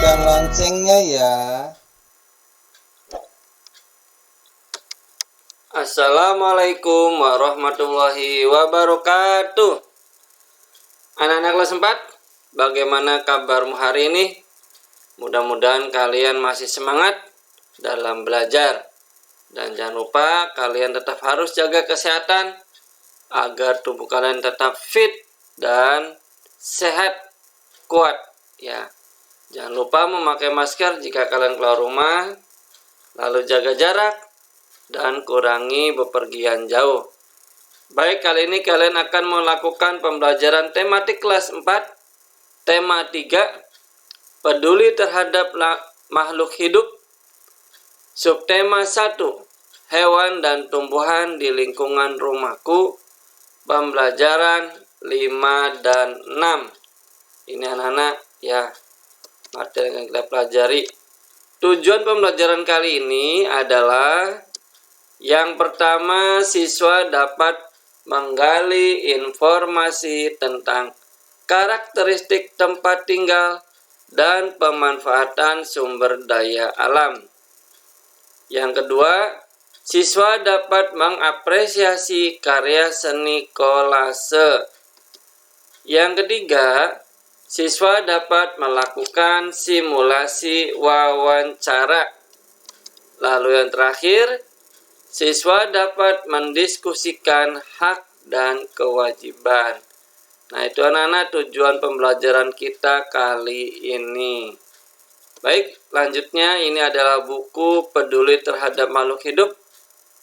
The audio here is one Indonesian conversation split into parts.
nyalakan loncengnya ya. Assalamualaikum warahmatullahi wabarakatuh. Anak-anak kelas 4, bagaimana kabarmu hari ini? Mudah-mudahan kalian masih semangat dalam belajar. Dan jangan lupa kalian tetap harus jaga kesehatan agar tubuh kalian tetap fit dan sehat, kuat ya. Jangan lupa memakai masker jika kalian keluar rumah, lalu jaga jarak dan kurangi bepergian jauh. Baik, kali ini kalian akan melakukan pembelajaran tematik kelas 4, tema 3, peduli terhadap makhluk hidup. Subtema 1, hewan dan tumbuhan di lingkungan rumahku. Pembelajaran 5 dan 6. Ini anak-anak ya, materi yang kita pelajari. Tujuan pembelajaran kali ini adalah yang pertama, siswa dapat menggali informasi tentang karakteristik tempat tinggal dan pemanfaatan sumber daya alam. Yang kedua, siswa dapat mengapresiasi karya seni kolase. Yang ketiga, siswa dapat melakukan simulasi wawancara. Lalu yang terakhir, siswa dapat mendiskusikan hak dan kewajiban. Nah, itu anak-anak tujuan pembelajaran kita kali ini. Baik, lanjutnya ini adalah buku Peduli Terhadap Makhluk Hidup.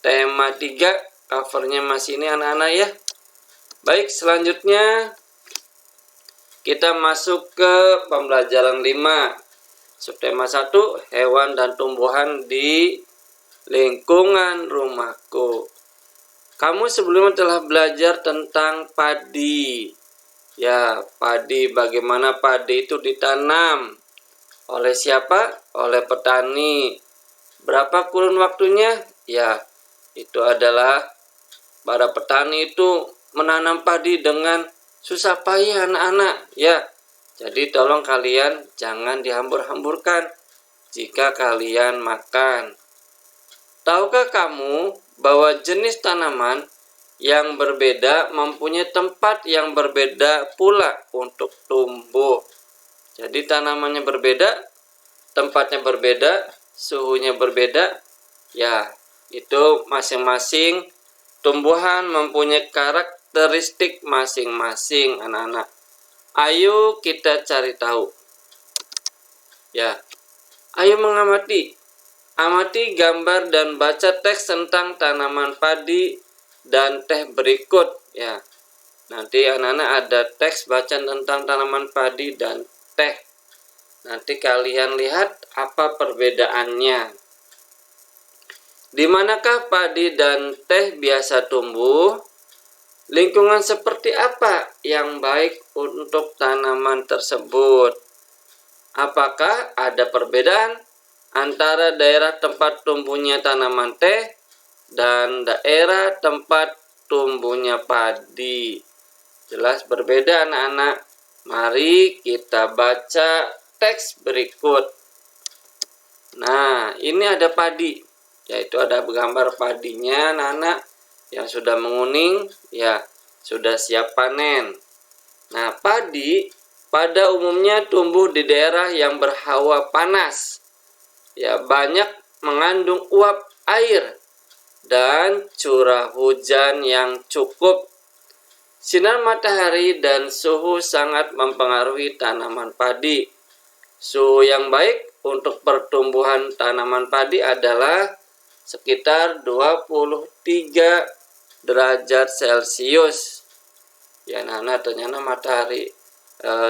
Tema 3, covernya masih ini anak-anak ya. Baik, selanjutnya kita masuk ke pembelajaran 5. Subtema 1, hewan dan tumbuhan di lingkungan rumahku. Kamu sebelumnya telah belajar tentang padi. Ya, padi, bagaimana padi itu ditanam. Oleh siapa? Oleh petani. Berapa kurun waktunya? Ya, itu adalah para petani itu menanam padi dengan susah payah anak-anak. Ya, jadi tolong kalian jangan dihambur-hamburkan jika kalian makan. Tahukah kamu bahwa jenis tanaman yang berbeda mempunyai tempat yang berbeda pula untuk tumbuh? Jadi tanamannya berbeda, tempatnya berbeda, suhunya berbeda. Ya, itu masing-masing tumbuhan mempunyai karakteristik masing-masing anak-anak. Ayo kita cari tahu. Ya, ayo mengamati. Amati gambar dan baca teks tentang tanaman padi dan teh berikut ya. Nanti anak-anak ada teks bacaan tentang tanaman padi dan teh. Nanti kalian lihat apa perbedaannya. Di manakah padi dan teh biasa tumbuh? Lingkungan seperti apa yang baik untuk tanaman tersebut? Apakah ada perbedaan antara daerah tempat tumbuhnya tanaman teh dan daerah tempat tumbuhnya padi? Jelas berbeda anak-anak. Mari kita baca teks berikut. Nah, ini ada padi, yaitu ada gambar padinya anak-anak yang sudah menguning, ya sudah siap panen. Nah, padi pada umumnya tumbuh di daerah yang berhawa panas. Ya, banyak mengandung uap air dan curah hujan yang cukup. Sinar matahari dan suhu sangat mempengaruhi tanaman padi. Suhu yang baik untuk pertumbuhan tanaman padi adalah sekitar 23 derajat Celcius. Ya, nah ternyata matahari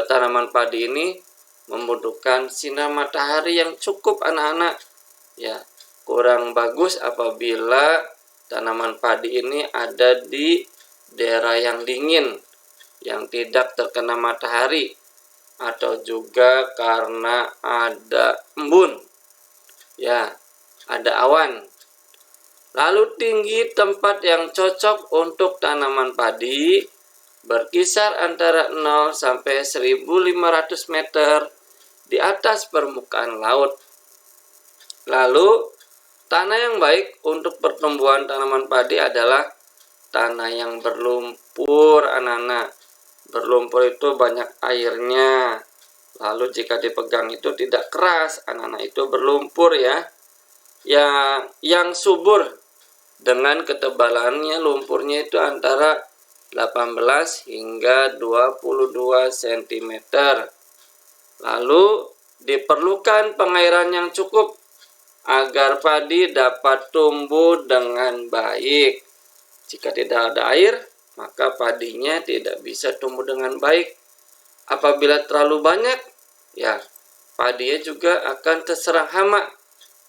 tanaman padi ini membutuhkan sinar matahari yang cukup anak-anak. Ya, kurang bagus apabila tanaman padi ini ada di daerah yang dingin, yang tidak terkena matahari, atau juga karena ada embun. Ya, ada awan. Lalu tinggi tempat yang cocok untuk tanaman padi berkisar antara 0 sampai 1.500 meter di atas permukaan laut. Lalu, tanah yang baik untuk pertumbuhan tanaman padi adalah tanah yang berlumpur, anak-anak. Berlumpur itu banyak airnya. Lalu jika dipegang itu tidak keras, anak-anak, itu berlumpur ya. Yang subur dengan ketebalannya lumpurnya itu antara 18 hingga 22 cm. Lalu diperlukan pengairan yang cukup agar padi dapat tumbuh dengan baik. Jika tidak ada air, maka padinya tidak bisa tumbuh dengan baik. Apabila terlalu banyak, ya padinya juga akan terserang hama.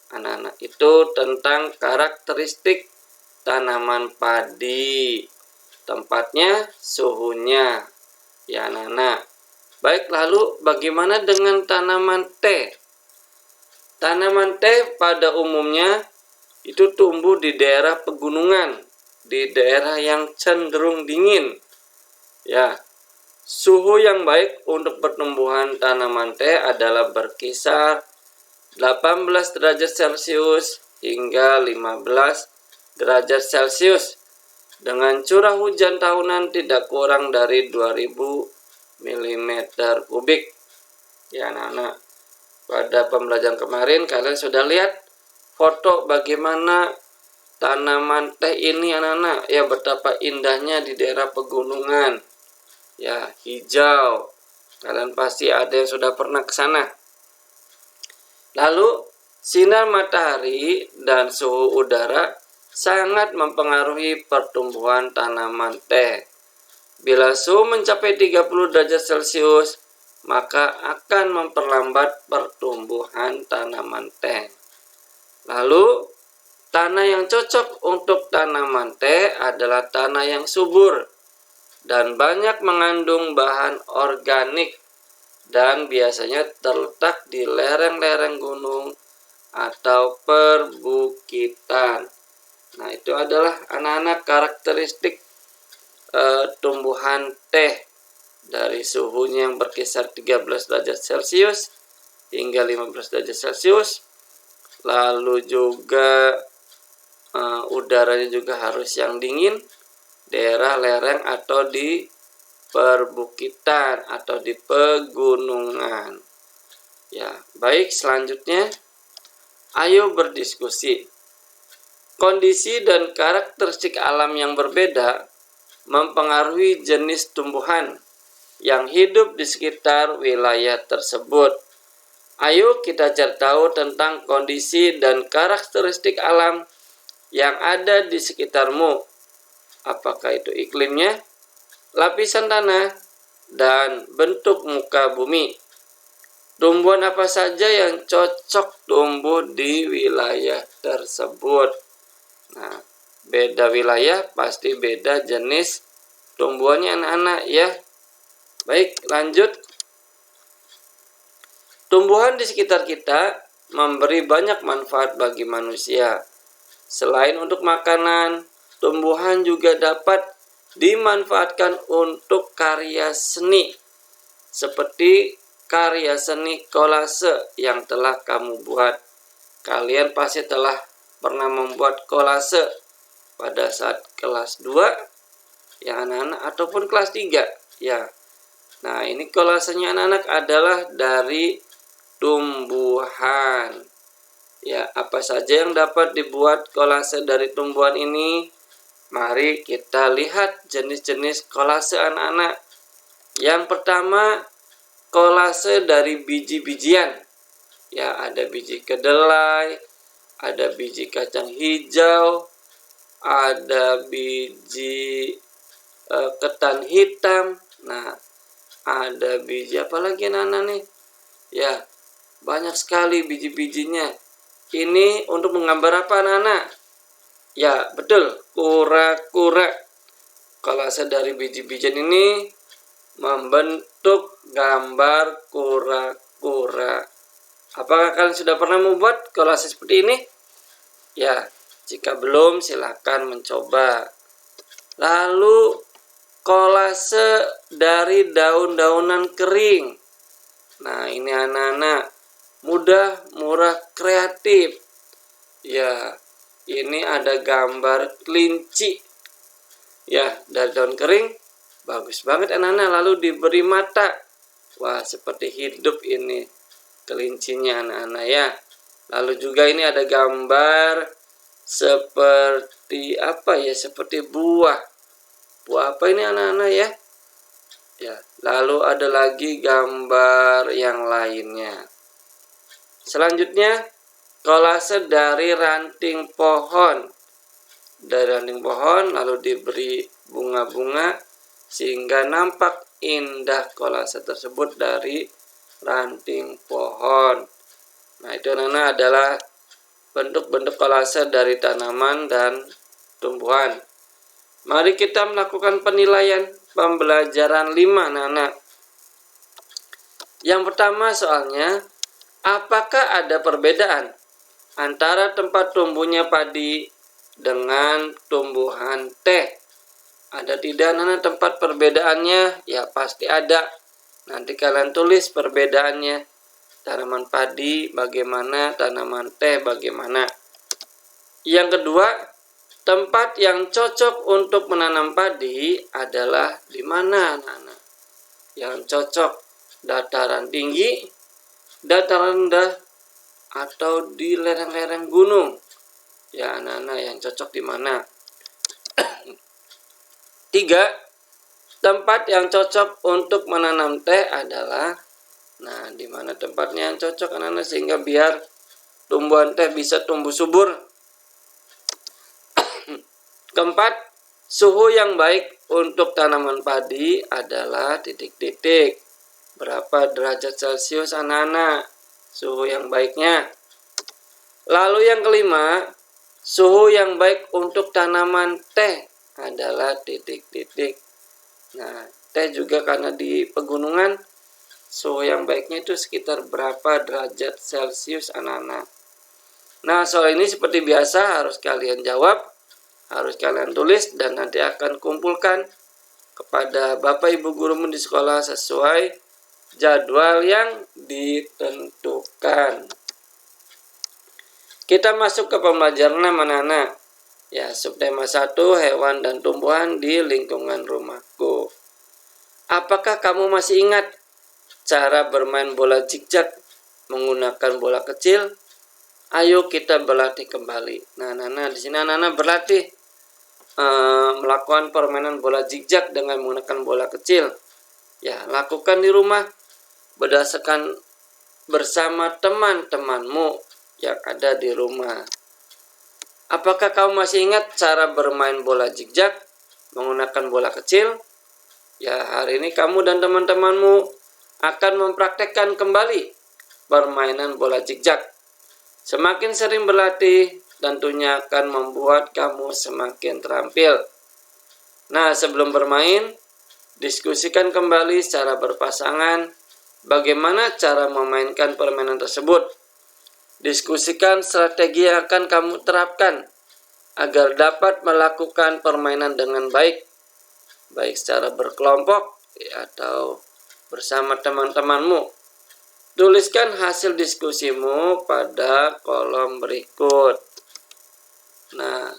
Anak-anak, itu tentang karakteristik tanaman padi. Tempatnya, suhunya. Ya anak-anak. Baik, lalu bagaimana dengan tanaman teh? Tanaman teh pada umumnya itu tumbuh di daerah pegunungan, di daerah yang cenderung dingin. Ya, suhu yang baik untuk pertumbuhan tanaman teh adalah berkisar 18 derajat Celcius hingga 15 derajat Celcius dengan curah hujan tahunan tidak kurang dari 2000 mm kubik. Ya anak-anak, pada pembelajaran kemarin kalian sudah lihat foto bagaimana tanaman teh ini, anak-anak, ya betapa indahnya di daerah pegunungan. Ya, hijau. Kalian pasti ada yang sudah pernah ke sana. Lalu, sinar matahari dan suhu udara sangat mempengaruhi pertumbuhan tanaman teh. Bila suhu mencapai 30 derajat Celcius, maka akan memperlambat pertumbuhan tanaman teh. Lalu, tanah yang cocok untuk tanaman teh adalah tanah yang subur dan banyak mengandung bahan organik dan biasanya terletak di lereng-lereng gunung atau perbukitan. Nah, itu adalah anak-anak karakteristik tumbuhan teh. Dari suhunya yang berkisar 13 derajat Celcius hingga 15 derajat Celcius. Lalu juga udaranya juga harus yang dingin, daerah lereng atau di perbukitan atau di pegunungan. Ya, baik, selanjutnya ayo berdiskusi. Kondisi dan karakteristik alam yang berbeda mempengaruhi jenis tumbuhan yang hidup di sekitar wilayah tersebut. Ayo kita cari tahu tentang kondisi dan karakteristik alam yang ada di sekitarmu. Apakah itu iklimnya, lapisan tanah, dan bentuk muka bumi. Tumbuhan apa saja yang cocok tumbuh di wilayah tersebut. Nah, beda wilayah pasti beda jenis tumbuhannya, anak-anak ya. Baik, lanjut. Tumbuhan di sekitar kita memberi banyak manfaat bagi manusia. Selain untuk makanan, tumbuhan juga dapat dimanfaatkan untuk karya seni. Seperti karya seni kolase yang telah kamu buat. Kalian pasti telah pernah membuat kolase pada saat kelas 2, ya anak-anak, ataupun kelas 3, ya. Nah, ini kolasenya anak-anak adalah dari tumbuhan. Ya, apa saja yang dapat dibuat kolase dari tumbuhan ini? Mari kita lihat jenis-jenis kolase, anak-anak. Yang pertama, kolase dari biji-bijian. Ya, ada biji kedelai, ada biji kacang hijau, ada biji ketan hitam. Nah, ada biji apa lagi, anak-anak nih? Ya, banyak sekali biji-bijinya. Ini untuk menggambar apa, anak-anak? Ya, betul, kura-kura. Kolase dari biji-bijian ini membentuk gambar kura-kura. Apakah kalian sudah pernah membuat kolase seperti ini? Ya, jika belum, silakan mencoba. Lalu kolase dari daun-daunan kering. Nah, ini anak-anak, mudah, murah, kreatif. Ya, ini ada gambar kelinci. Ya, dari daun kering. Bagus banget anak-anak, lalu diberi mata. Wah, seperti hidup ini kelincinya anak-anak ya. Lalu juga ini ada gambar seperti apa ya? Seperti buah. Buah apa ini anak-anak ya? Ya, lalu ada lagi gambar yang lainnya. Selanjutnya, kolase dari ranting pohon. Dari ranting pohon lalu diberi bunga-bunga sehingga nampak indah kolase tersebut dari ranting pohon. Nah, itu anak-anak adalah bentuk-bentuk kolase dari tanaman dan tumbuhan. Mari kita melakukan penilaian pembelajaran 5 anak-anak. Yang pertama soalnya, apakah ada perbedaan antara tempat tumbuhnya padi dengan tumbuhan teh? Ada tidak anak-anak tempat perbedaannya? Ya pasti ada. Nanti kalian tulis perbedaannya. Tanaman padi bagaimana, tanaman teh bagaimana. Yang kedua, tempat yang cocok untuk menanam padi adalah di mana anak-anak? Yang cocok dataran tinggi, dataran rendah, atau di lereng-lereng gunung. Ya anak-anak, yang cocok di mana? 3. Tempat yang cocok untuk menanam teh adalah, nah, di mana tempatnya yang cocok anak-anak sehingga biar tumbuhan teh bisa tumbuh subur. Keempat, suhu yang baik untuk tanaman padi adalah titik-titik. Berapa derajat Celcius anak-anak? Suhu yang baiknya. Lalu yang kelima, suhu yang baik untuk tanaman teh adalah titik-titik. Nah, teh juga karena di pegunungan, suhu yang baiknya itu sekitar berapa derajat Celcius anak-anak. Nah, soal ini seperti biasa harus kalian jawab, harus kalian tulis, dan nanti akan kumpulkan kepada Bapak Ibu gurumu di sekolah sesuai jadwal yang ditentukan. Kita masuk ke pembelajaran anak-anak. Ya, subtema 1, hewan dan tumbuhan di lingkungan rumahku. Apakah kamu masih ingat cara bermain bola zigzag menggunakan bola kecil? Ayo kita berlatih kembali. Nah, anak-anak di sini anak-anak berlatih melakukan permainan bola zigzag dengan menggunakan bola kecil. Ya, lakukan di rumah berdasarkan bersama teman-temanmu yang ada di rumah. Apakah kamu masih ingat cara bermain bola zigzag menggunakan bola kecil? Ya, hari ini kamu dan teman-temanmu akan mempraktekkan kembali permainan bola zigzag. Semakin sering berlatih, tentunya akan membuat kamu semakin terampil. Nah, sebelum bermain, diskusikan kembali secara berpasangan bagaimana cara memainkan permainan tersebut. Diskusikan strategi yang akan kamu terapkan agar dapat melakukan permainan dengan baik, baik secara berkelompok atau bersama teman-temanmu. Tuliskan hasil diskusimu pada kolom berikut. Nah,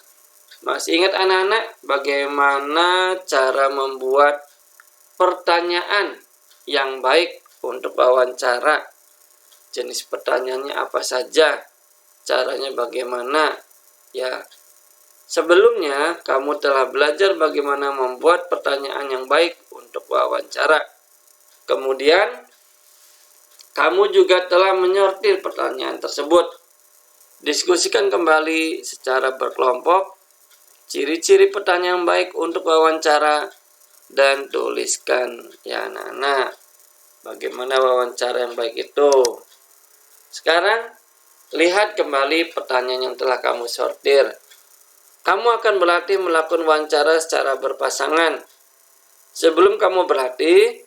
masih ingat anak-anak bagaimana cara membuat pertanyaan yang baik untuk wawancara? Jenis pertanyaannya apa saja? Caranya bagaimana? Ya, sebelumnya kamu telah belajar bagaimana membuat pertanyaan yang baik untuk wawancara. Kemudian, kamu juga telah menyortir pertanyaan tersebut. Diskusikan kembali secara berkelompok ciri-ciri pertanyaan baik untuk wawancara dan tuliskan ya anak-anak bagaimana wawancara yang baik itu. Sekarang lihat kembali pertanyaan yang telah kamu sortir. Kamu akan berlatih melakukan wawancara secara berpasangan. Sebelum kamu berlatih,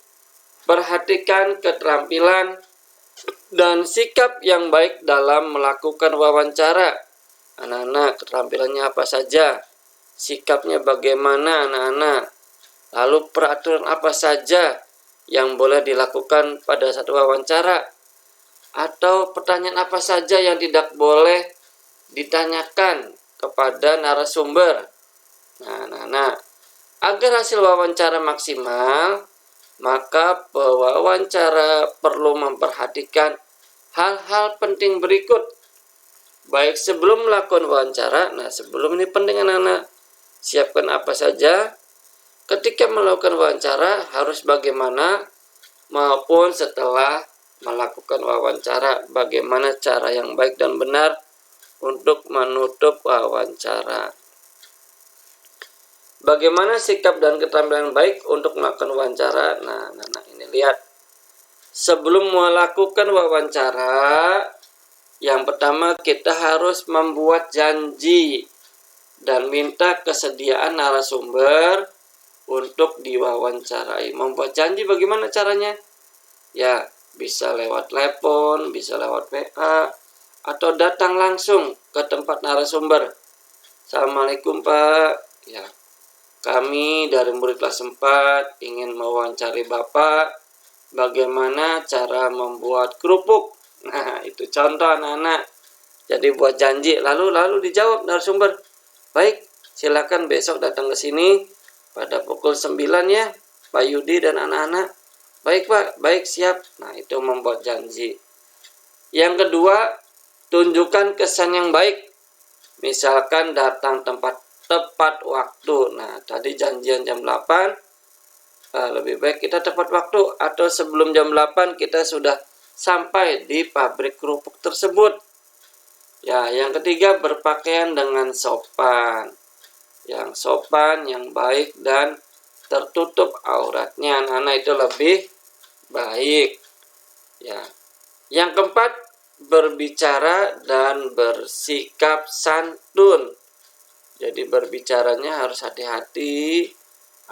perhatikan keterampilan dan sikap yang baik dalam melakukan wawancara. Anak-anak, keterampilannya apa saja? Sikapnya bagaimana anak-anak? Lalu peraturan apa saja yang boleh dilakukan pada satu wawancara, atau pertanyaan apa saja yang tidak boleh ditanyakan kepada narasumber. Nah, agar hasil wawancara maksimal, maka pewawancara perlu memperhatikan hal-hal penting berikut. Baik sebelum melakukan wawancara, sebelum ini penting anak-anak, siapkan apa saja. Ketika melakukan wawancara harus bagaimana, maupun setelah melakukan wawancara, bagaimana cara yang baik dan benar untuk menutup wawancara. Bagaimana sikap dan keterampilan baik untuk melakukan wawancara? Nah, ini lihat. Sebelum melakukan wawancara, yang pertama kita harus membuat janji dan minta kesediaan narasumber untuk diwawancarai. Membuat janji bagaimana caranya? Ya, bisa lewat telepon, bisa lewat WA, atau datang langsung ke tempat narasumber. Assalamualaikum Pak. Ya, kami dari murid kelas 4 ingin mewawancari Bapak bagaimana cara membuat kerupuk. Nah, itu contoh anak-anak. Jadi buat janji, lalu dijawab narasumber. Baik, silakan besok datang ke sini pada pukul 9 ya, Pak Yudi dan anak-anak. Baik Pak, baik siap. Nah, itu membuat janji. Yang kedua, tunjukkan kesan yang baik. Misalkan datang tepat waktu. Nah, tadi janjian jam 8, lebih baik kita tepat waktu, atau sebelum jam 8 kita sudah sampai di pabrik kerupuk tersebut. Ya, yang ketiga, berpakaian dengan sopan. Yang sopan, yang baik, dan tertutup auratnya. Anak-anak itu lebih baik. Ya. Yang keempat, berbicara dan bersikap santun. Jadi berbicaranya harus hati-hati,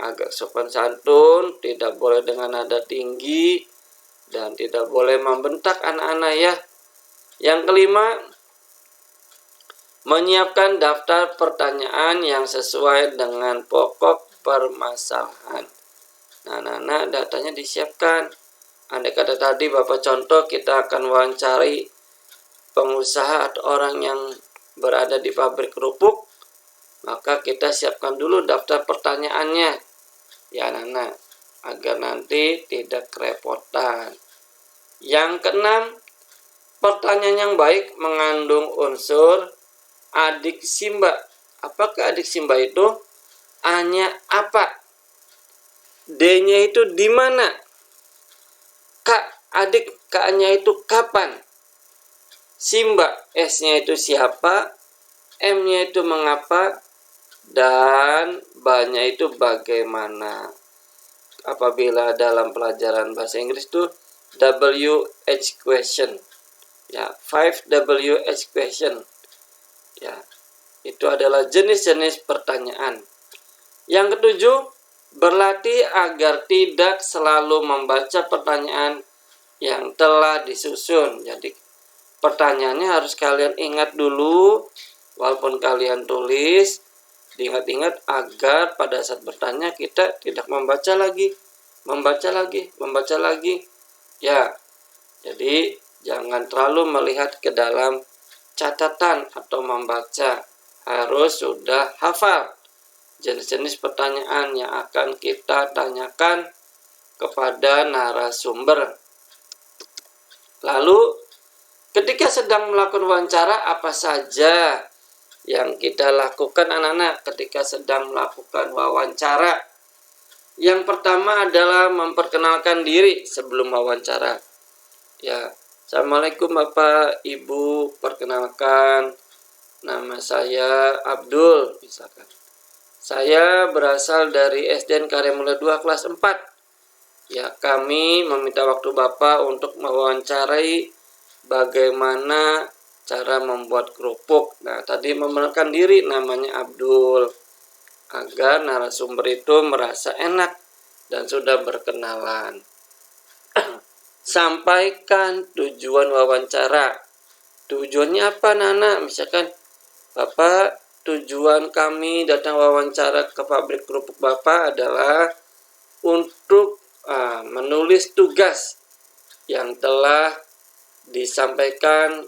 agak sopan santun, tidak boleh dengan nada tinggi, dan tidak boleh membentak anak-anak ya. Yang kelima, menyiapkan daftar pertanyaan yang sesuai dengan pokok permasalahan. Nah, datanya disiapkan. Andai kata tadi Bapak contoh kita akan wawancari pengusaha atau orang yang berada di pabrik kerupuk, maka kita siapkan dulu daftar pertanyaannya. Ya anak-anak, agar nanti tidak kerepotan. Yang keenam, pertanyaan yang baik mengandung unsur adik simba. Apakah adik simba itu? A-nya apa? D-nya itu di mana? Adik K-nya itu kapan? Simba, S-nya itu siapa? M-nya itu mengapa? Dan B-nya itu bagaimana? Apabila dalam pelajaran bahasa Inggris itu WH question. Ya, 5WH question. Ya, itu adalah jenis-jenis pertanyaan. Yang ketujuh, berlatih agar tidak selalu membaca pertanyaan yang telah disusun. Jadi pertanyaannya harus kalian ingat dulu, walaupun kalian tulis, diingat-ingat agar pada saat bertanya kita tidak membaca lagi. Ya, jadi jangan terlalu melihat ke dalam catatan atau membaca, harus sudah hafal jenis-jenis pertanyaan yang akan kita tanyakan kepada narasumber. Lalu, ketika sedang melakukan wawancara, apa saja yang kita lakukan anak-anak ketika sedang melakukan wawancara? Yang pertama adalah memperkenalkan diri sebelum wawancara. Ya, Assalamualaikum Bapak, Ibu, perkenalkan, nama saya Abdul, misalkan. Saya berasal dari SDN Karyamulya 2 kelas 4. Ya, kami meminta waktu Bapak untuk mewawancarai bagaimana cara membuat kerupuk. Nah, tadi memperkenalkan diri, namanya Abdul, agar narasumber itu merasa enak dan sudah berkenalan. Sampaikan tujuan wawancara. Tujuannya apa, Nana? Misalkan, Bapak, tujuan kami datang wawancara ke pabrik kerupuk Bapak adalah untuk menulis menulis tugas yang telah disampaikan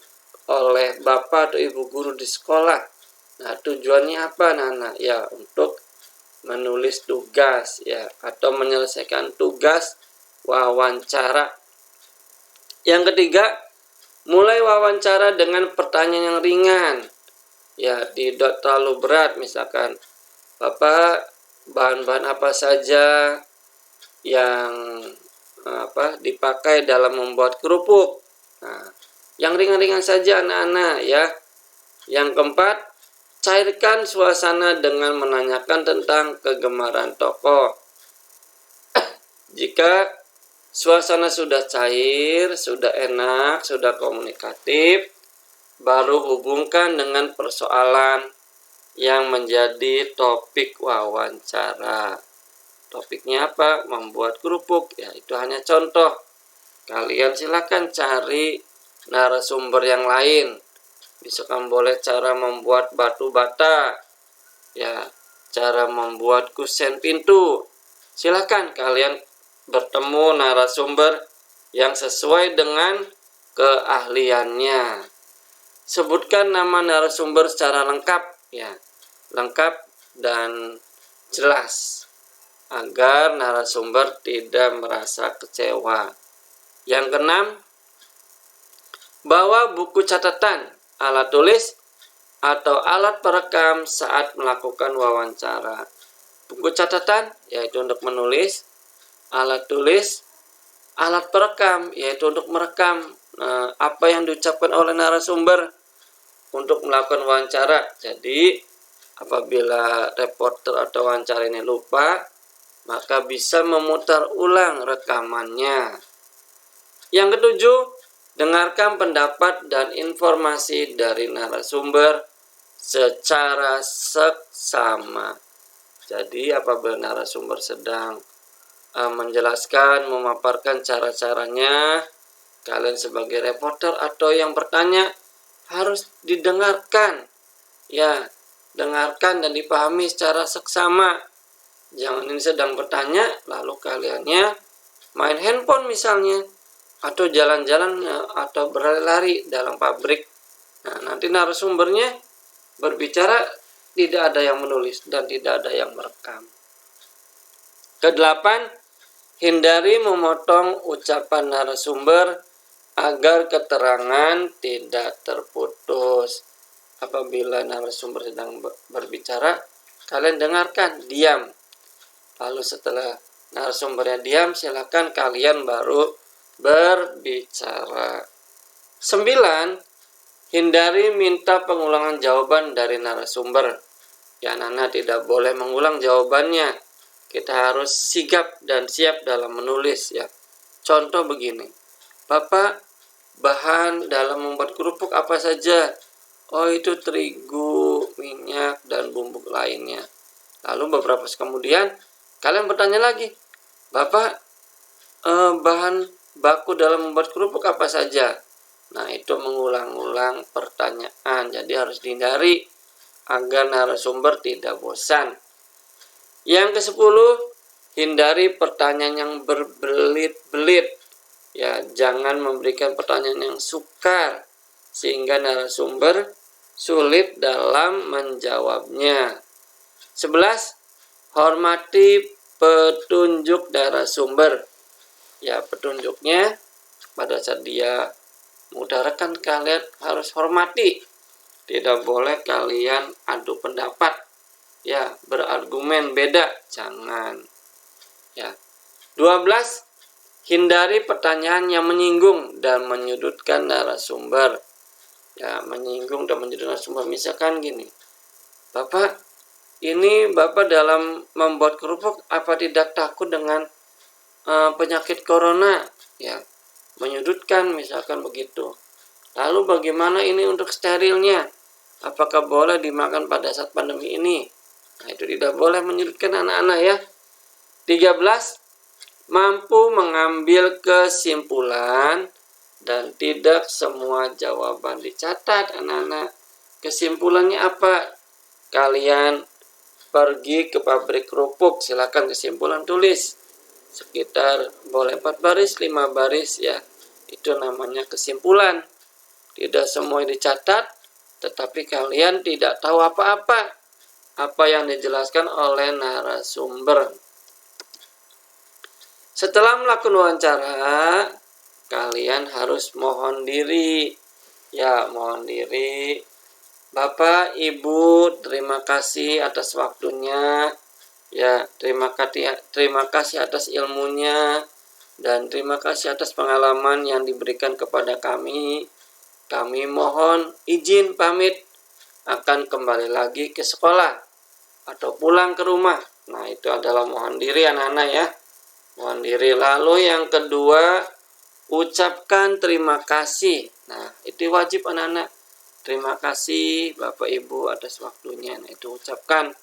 oleh Bapak atau Ibu guru di sekolah. Nah, tujuannya apa, Nana? Ya, untuk menulis tugas ya atau menyelesaikan tugas wawancara. Yang ketiga, mulai wawancara dengan pertanyaan yang ringan. Ya, tidak terlalu berat, misalkan, Bapak, bahan-bahan apa saja yang dipakai dalam membuat kerupuk. Nah, yang ringan-ringan saja anak-anak ya. Yang keempat, cairkan suasana dengan menanyakan tentang kegemaran tokoh. Jika suasana sudah cair, sudah enak, sudah komunikatif, baru hubungkan dengan persoalan yang menjadi topik wawancara. Topiknya apa? Membuat kerupuk. Ya, itu hanya contoh. Kalian silakan cari narasumber yang lain. Misalkan boleh cara membuat batu bata. Ya, cara membuat kusen pintu. Silakan kalian bertemu narasumber yang sesuai dengan keahliannya. Sebutkan nama narasumber secara lengkap ya. Lengkap dan jelas agar narasumber tidak merasa kecewa. Yang keenam, bawa buku catatan, alat tulis, atau alat perekam saat melakukan wawancara. Buku catatan yaitu untuk menulis, alat tulis, alat perekam yaitu untuk merekam apa yang diucapkan oleh narasumber untuk melakukan wawancara. Jadi apabila reporter atau wawancara ini lupa, maka bisa memutar ulang rekamannya. Yang ketujuh, dengarkan pendapat dan informasi dari narasumber secara seksama. Jadi apabila narasumber sedang menjelaskan, memaparkan cara-caranya, kalian sebagai reporter atau yang bertanya harus didengarkan. Ya, dengarkan dan dipahami secara seksama. Jangan ini sedang bertanya, lalu kaliannya main handphone misalnya, atau jalan-jalan atau berlari-lari dalam pabrik. Nah, nanti narasumbernya berbicara tidak ada yang menulis dan tidak ada yang merekam. Kedelapan, hindari memotong ucapan narasumber agar keterangan tidak terputus. Apabila narasumber sedang berbicara, kalian dengarkan, diam. Lalu setelah narasumbernya diam, silakan kalian baru berbicara. 9. Hindari minta pengulangan jawaban dari narasumber. Ya, Nana tidak boleh mengulang jawabannya. Kita harus sigap dan siap dalam menulis ya. Contoh begini, Bapak, bahan dalam membuat kerupuk apa saja? Oh, itu terigu, minyak, dan bumbu lainnya. Lalu beberapa saat kemudian kalian bertanya lagi, Bapak, bahan baku dalam membuat kerupuk apa saja? Nah, itu mengulang-ulang pertanyaan. Jadi harus dihindari agar narasumber tidak bosan. Yang ke-10, hindari pertanyaan yang berbelit-belit. Ya, jangan memberikan pertanyaan yang sukar sehingga narasumber sulit dalam menjawabnya. 11. Hormati petunjuk narasumber. Ya, petunjuknya pada saat dia mengutarakan, kalian harus hormati. Tidak boleh kalian adu pendapat. Ya, berargumen beda, jangan. Ya. 12. Hindari pertanyaan yang menyinggung dan menyudutkan narasumber. Ya, menyinggung dan menyudutkan narasumber. Misalkan gini, Bapak, ini Bapak dalam membuat kerupuk apa tidak takut dengan penyakit corona? Ya, menyudutkan misalkan begitu. Lalu bagaimana ini untuk sterilnya? Apakah boleh dimakan pada saat pandemi ini? Nah, itu tidak boleh menyudutkan anak-anak ya. 13. Mampu mengambil kesimpulan dan tidak semua jawaban dicatat anak-anak. Kesimpulannya apa? Kalian pergi ke pabrik kerupuk, silakan kesimpulan tulis. sekitar boleh 4 baris, 5 baris ya. Itu namanya kesimpulan. Tidak semua dicatat, tetapi kalian tidak tahu apa-apa yang dijelaskan oleh narasumber. Setelah melakukan wawancara, kalian harus mohon diri. Ya, mohon diri. Bapak, Ibu, terima kasih atas waktunya. Ya, terima kasih atas ilmunya dan terima kasih atas pengalaman yang diberikan kepada kami. Kami mohon izin pamit akan kembali lagi ke sekolah atau pulang ke rumah. Nah, itu adalah mohon diri anak-anak ya. Mohon diri. Lalu yang kedua, ucapkan terima kasih. Nah, itu wajib anak-anak. Terima kasih Bapak Ibu atas waktunya. Nah, itu ucapkan.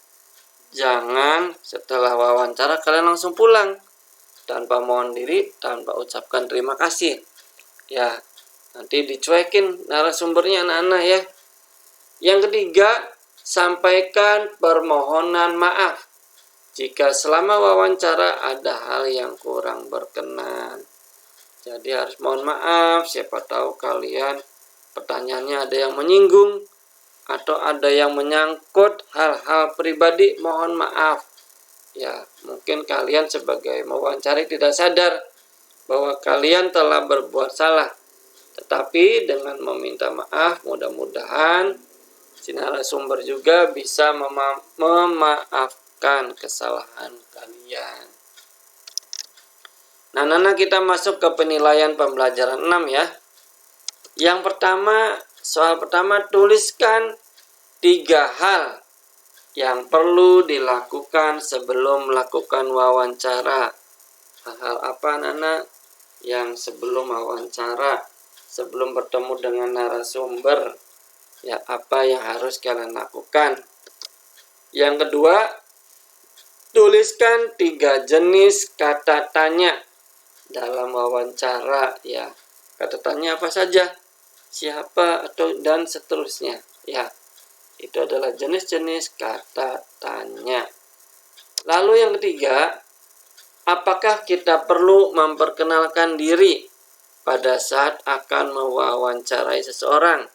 Jangan setelah wawancara kalian langsung pulang tanpa mohon diri, tanpa ucapkan terima kasih. Ya, nanti dicuekin narasumbernya anak-anak ya. Yang ketiga, sampaikan permohonan maaf jika selama wawancara ada hal yang kurang berkenan. Jadi harus mohon maaf, siapa tahu kalian pertanyaannya ada yang menyinggung atau ada yang menyangkut hal-hal pribadi, mohon maaf. Ya, mungkin kalian sebagai mewawancari tidak sadar bahwa kalian telah berbuat salah. Tetapi dengan meminta maaf, mudah-mudahan si narasumber juga bisa memaafkan kesalahan kalian. Nah, Nana, kita masuk ke penilaian pembelajaran 6 ya. Yang pertama, soal pertama, tuliskan 3 hal yang perlu dilakukan sebelum melakukan wawancara. Hal-hal apa, Nana? Yang sebelum wawancara, sebelum bertemu dengan narasumber, ya apa yang harus kalian lakukan. Yang kedua, tuliskan 3 jenis kata tanya dalam wawancara ya. Kata tanya apa saja, siapa, atau dan seterusnya ya. Itu adalah jenis-jenis kata tanya. Lalu yang ketiga, apakah kita perlu memperkenalkan diri pada saat akan mewawancarai seseorang?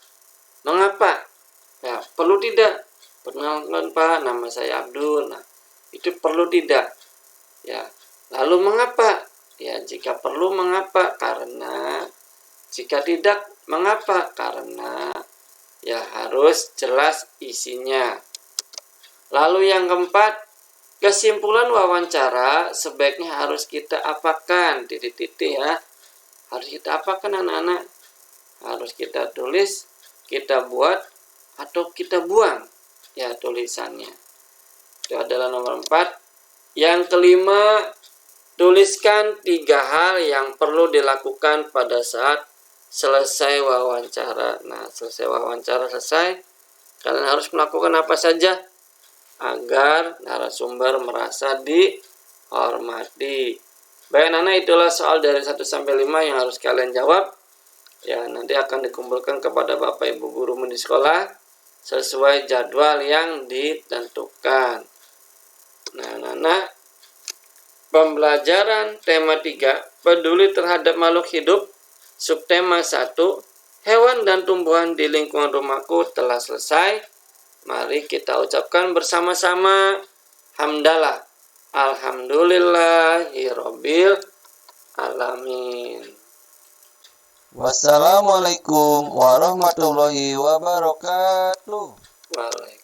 Mengapa? Ya, perlu tidak? Perkenalkan Pak, nama saya Abdul. Nah, itu perlu tidak? Ya. Lalu mengapa? Ya, jika perlu mengapa? Karena. Jika tidak, mengapa? Karena. Ya, harus jelas isinya. Lalu yang keempat, kesimpulan wawancara sebaiknya harus kita apakan? Titik-titik ya. Harus kita apakan anak-anak? Harus kita tulis, kita buat, atau kita buang ya tulisannya. Itu adalah nomor 4. Yang kelima, tuliskan 3 hal yang perlu dilakukan pada saat selesai wawancara. Nah, selesai wawancara kalian harus melakukan apa saja agar narasumber merasa dihormati. Baik anak, itulah soal dari 1 sampai 5 yang harus kalian jawab. Ya, nanti akan dikumpulkan kepada Bapak Ibu guru di sekolah sesuai jadwal yang ditentukan. Nah, anak, pembelajaran tema 3, peduli terhadap makhluk hidup, subtema 1, hewan dan tumbuhan di lingkungan rumahku telah selesai. Mari kita ucapkan bersama-sama hamdalah. Alhamdulillahirabbil alamin. Wassalamualaikum warahmatullahi wabarakatuh. Waalaikumsalam.